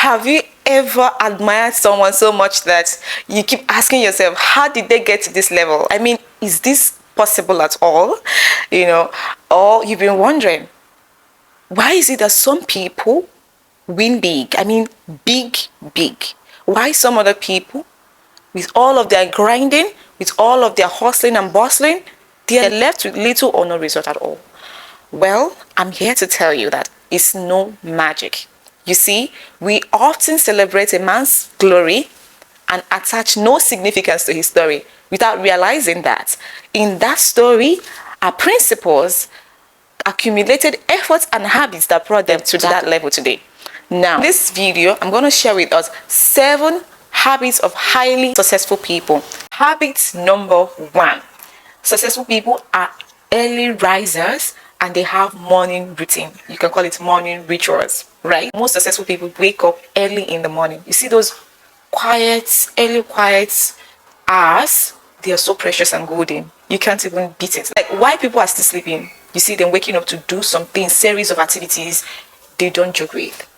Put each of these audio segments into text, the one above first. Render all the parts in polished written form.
Have you ever admired someone so much that you keep asking yourself, how did they get to this level? I mean, is this possible at all? Or you've been wondering, why is it that some people win big? I mean, big, big. Why some other people, with all of their grinding, with all of their hustling and bustling, they are left with little or no result at all? Well, I'm here to tell you that it's no magic. You see, we often celebrate a man's glory and attach no significance to his story without realizing that in that story are principles, accumulated efforts and habits that brought them to that level today. Now, in this video, I'm going to share with us 7 habits of highly successful people. Habit number 1. Successful people are early risers and they have morning routine. You can call it morning rituals, right? Most successful people wake up early in the morning. You see those early quiet hours, they are so precious and golden. You can't even beat it. Like, why people are still sleeping, you see them waking up to do something, series of activities they don't joke with.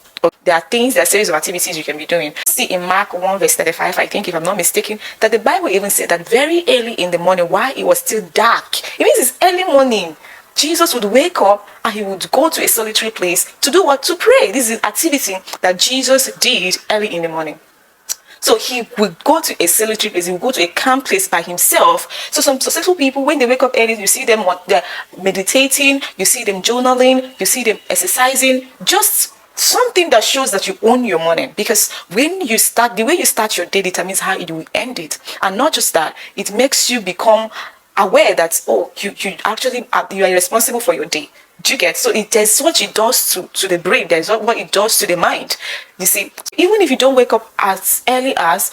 There are series of activities you can be doing. See in Mark 1 verse 35, I think, if I'm not mistaken, that the Bible even said that very early in the morning, while it was still dark, it means it's early morning, Jesus would wake up and he would go to a solitary place to do what? To pray. This is an activity that Jesus did early in the morning. So he would go to a solitary place, he would go to a calm place by himself. So some successful people, when they wake up early, you see them they're meditating, you see them journaling, you see them exercising, just something that shows that you own your morning. Because when you start, the way you start your day determines how you will end it. And not just that, it makes you become aware that, oh, you are responsible for your day. Do you get? So there's what it does to the brain, there's what it does to the mind. You see, even if you don't wake up as early as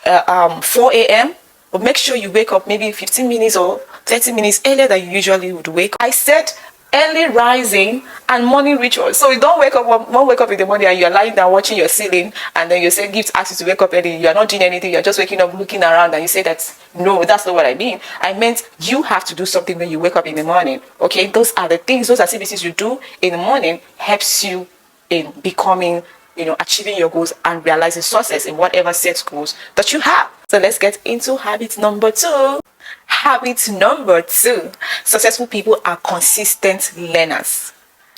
4 a.m., but make sure you wake up maybe 15 minutes or 30 minutes earlier than you usually would wake up. I said early rising and morning rituals. So you don't wake up in the morning and you're lying down watching your ceiling, and then you say gift asks you to wake up early, you're not doing anything, you're just waking up looking around, and you say that no, that's not what I mean. I meant you have to do something when you wake up in the morning. Okay, those are the things, those activities you do in the morning helps you in becoming, achieving your goals and realizing success in whatever set goals that you have. So let's get into habit number 2. Habit number 2. Successful people are consistent learners.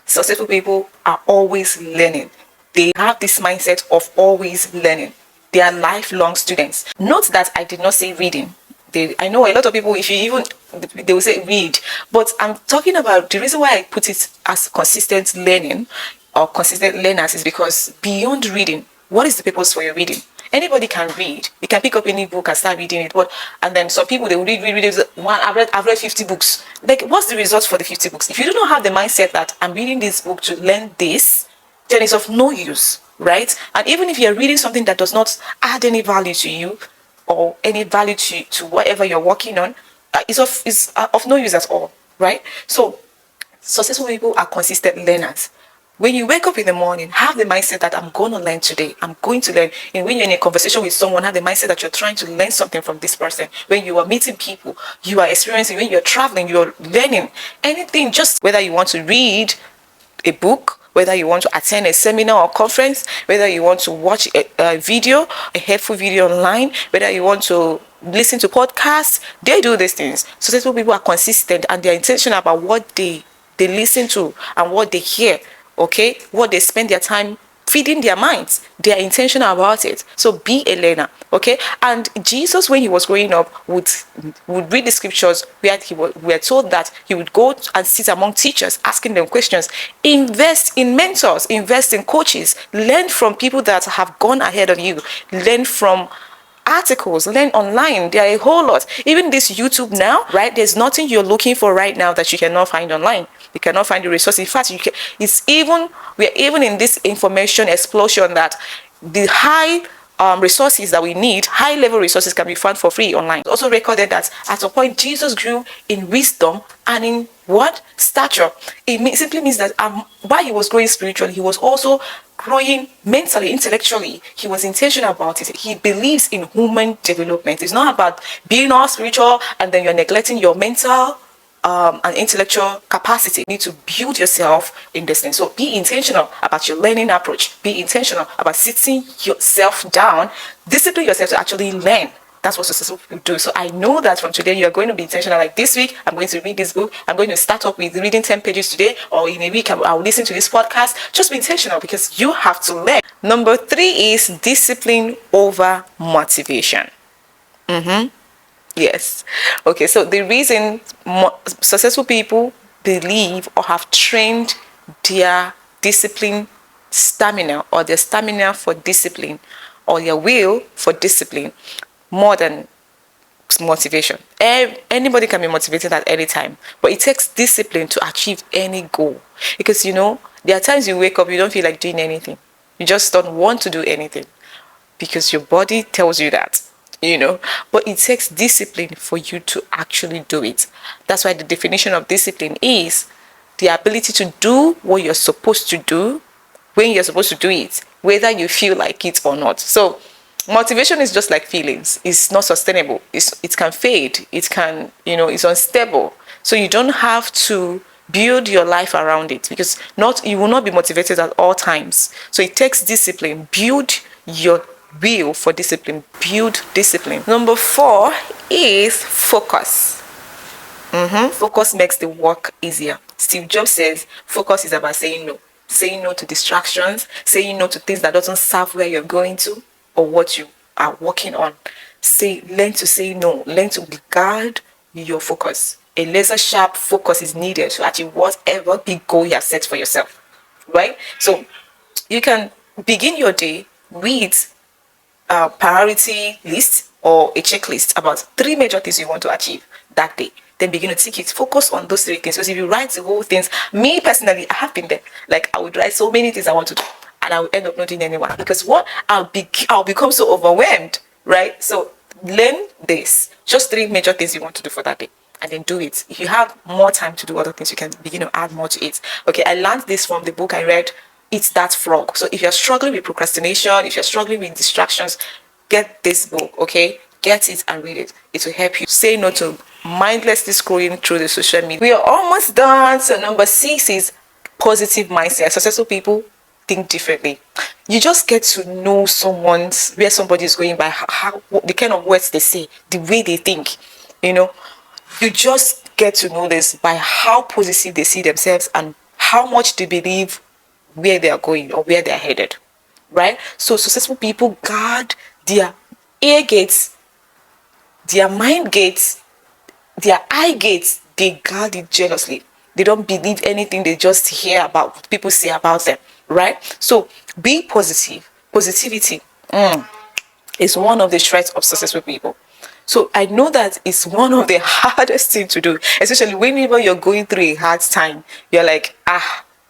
Successful people are always learning. They have this mindset of always learning. They are lifelong students. Note that I did not say reading. I know a lot of people, they will say read, but I'm talking about the reason why I put it as consistent learning or consistent learners is because beyond reading, what is the purpose for your reading? Anybody can read. You can pick up any book and start reading it. And then some people, they will read. I've read 50 books. Like, what's the result for the 50 books? If you do not have the mindset that I'm reading this book to learn this, then it's of no use, right? And even if you're reading something that does not add any value to you or any value to whatever you're working on, it's of no use at all, right? So successful people are consistent learners. When you wake up in the morning, have the mindset that I'm going to learn today. I'm going to learn. And when you're in a conversation with someone, have the mindset that you're trying to learn something from this person. When you are meeting people, you are experiencing. When you're traveling, you're learning. Anything, just whether you want to read a book, whether you want to attend a seminar or conference, whether you want to watch a video, a helpful video online, whether you want to listen to podcasts, they do these things. Successful people are consistent and they're intentional about what they listen to and what they hear. Okay, what they spend their time feeding their minds, they are intentional about it. So be a learner. Okay, and Jesus, when he was growing up, would read the scriptures where we are told that he would go and sit among teachers, asking them questions. Invest in mentors, invest in coaches, learn from people that have gone ahead of you, learn from articles, learn online. There are a whole lot. Even this YouTube now, right? There's nothing you're looking for right now that you cannot find online. You cannot find the resource. In fact, we're even in this information explosion that the high resources that we need, high level resources, can be found for free online. It's also recorded that at a point Jesus grew in wisdom and in what? Stature. It simply means that while he was growing spiritually, he was also growing mentally, intellectually. He was intentional about it. He believes in human development. It's not about being all spiritual and then you're neglecting your mental an intellectual capacity. You need to build yourself in this thing. So be intentional about your learning approach. Be intentional about sitting yourself down, discipline yourself to actually learn. That's what successful people do. So I know that from today you are going to be intentional. Like this week, I'm going to read this book. I'm going to start up with reading 10 pages today, or in a week I'll listen to this podcast. Just be intentional because you have to learn. Number 3 is discipline over motivation. Yes. Okay, so the reason successful people believe or have trained their discipline stamina, or their stamina for discipline, or their will for discipline, more than motivation. Anybody can be motivated at any time, but it takes discipline to achieve any goal. Because there are times you wake up, you don't feel like doing anything. You just don't want to do anything because your body tells you that. But it takes discipline for you to actually do it. That's why the definition of discipline is the ability to do what you're supposed to do when you're supposed to do it, whether you feel like it or not. So motivation is just like feelings. It's not sustainable. It can fade. It can, it's unstable. So you don't have to build your life around it, because you will not be motivated at all times. So it takes discipline. Build your will for discipline. Build discipline. Number 4 is focus. Focus makes the work easier. Steve Jobs says focus is about saying no. Saying no to distractions, saying no to things that doesn't serve where you're going to or what you are working on. Learn to say no. Learn to guard your focus. A laser sharp focus is needed to achieve whatever big goal you have set for yourself, right? So you can begin your day with a priority list or a checklist about 3 major things you want to achieve that day. Then begin to tick it. Focus on those 3 things. Because if you write the whole things, me personally, I have been there. Like, I would write so many things I want to do, and I will end up not doing any one, because I'll become so overwhelmed, right? So learn this. Just 3 major things you want to do for that day, and then do it. If you have more time to do other things, you can begin to add more to it. Okay, I learned this from the book I read, Eat That Frog. So if you're struggling with procrastination, if you're struggling with distractions, get this book, okay? Get it and read it. It will help you say no to mindlessly scrolling through the social media. We are almost done. So number 6 is positive mindset. Successful people think differently. You just get to know where somebody is going by the kind of words they say, the way they think. You just get to know this by how positive they see themselves and how much they believe where they are going or where they are headed, right? So successful people guard their ear gates, their mind gates, their eye gates. They guard it jealously. They don't believe anything they just hear about what people say about them, right? So be positive. Positivity is one of the traits of successful people. So I know that it's one of the hardest things to do, especially whenever you're going through a hard time. You're like,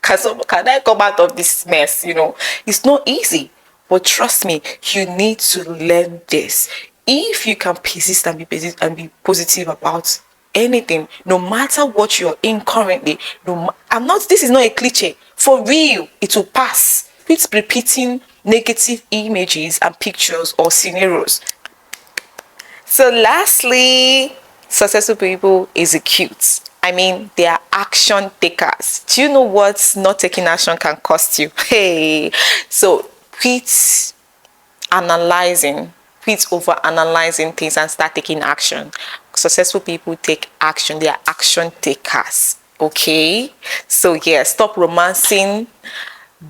can I come out of this mess? It's not easy, but trust me, you need to learn this. If you can persist and be positive about anything, no matter what you're in currently, this is not a cliche. For real, it will pass. It's repeating negative images and pictures or scenarios. So lastly, successful people execute. They are action takers. Do you know what not taking action can cost you? Hey, so quit over analyzing things and start taking action. Successful people take action. They are action takers. Okay, so stop romancing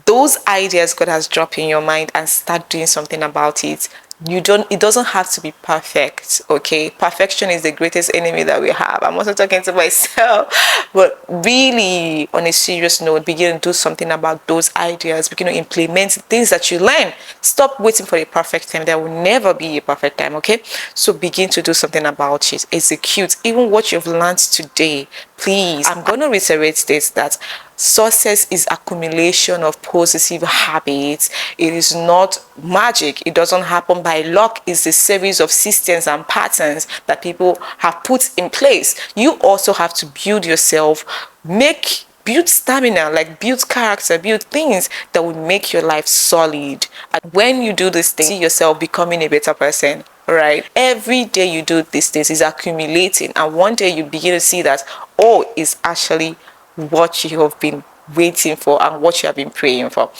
those ideas God has dropped in your mind and start doing something about it. It doesn't have to be perfect. Okay, perfection is the greatest enemy that we have. I'm also talking to myself, but really, on a serious note, begin to do something about those ideas. Begin to implement things that you learn. Stop waiting for a perfect time. There will never be a perfect time. Okay, so begin to do something about it. Execute even what you've learned today. Please, I'm going to reiterate this, that success is accumulation of positive habits. It is not magic. It doesn't happen by luck. It's a series of systems and patterns that people have put in place. You also have to build yourself, build stamina, build character, build things that will make your life solid. And when you do this thing, see yourself becoming a better person. right? Every day you do these things is accumulating, and one day you begin to see that, oh, it's actually what you have been waiting for and what you have been praying for.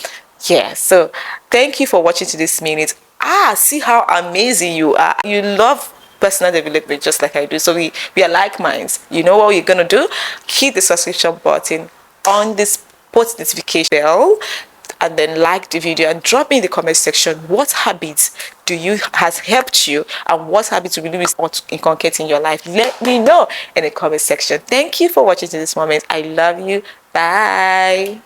Yeah, so thank you for watching to this minute. See how amazing you are. You love personal development just like I do. So we are like minds. You know what you're gonna do? Hit the subscription button on this post notification bell, and then like the video and drop me in the comment section what habits do you has helped you and what habits will you want to inculcate in your life. Let me know in the comment section. Thank you for watching to this moment. I love you. Bye.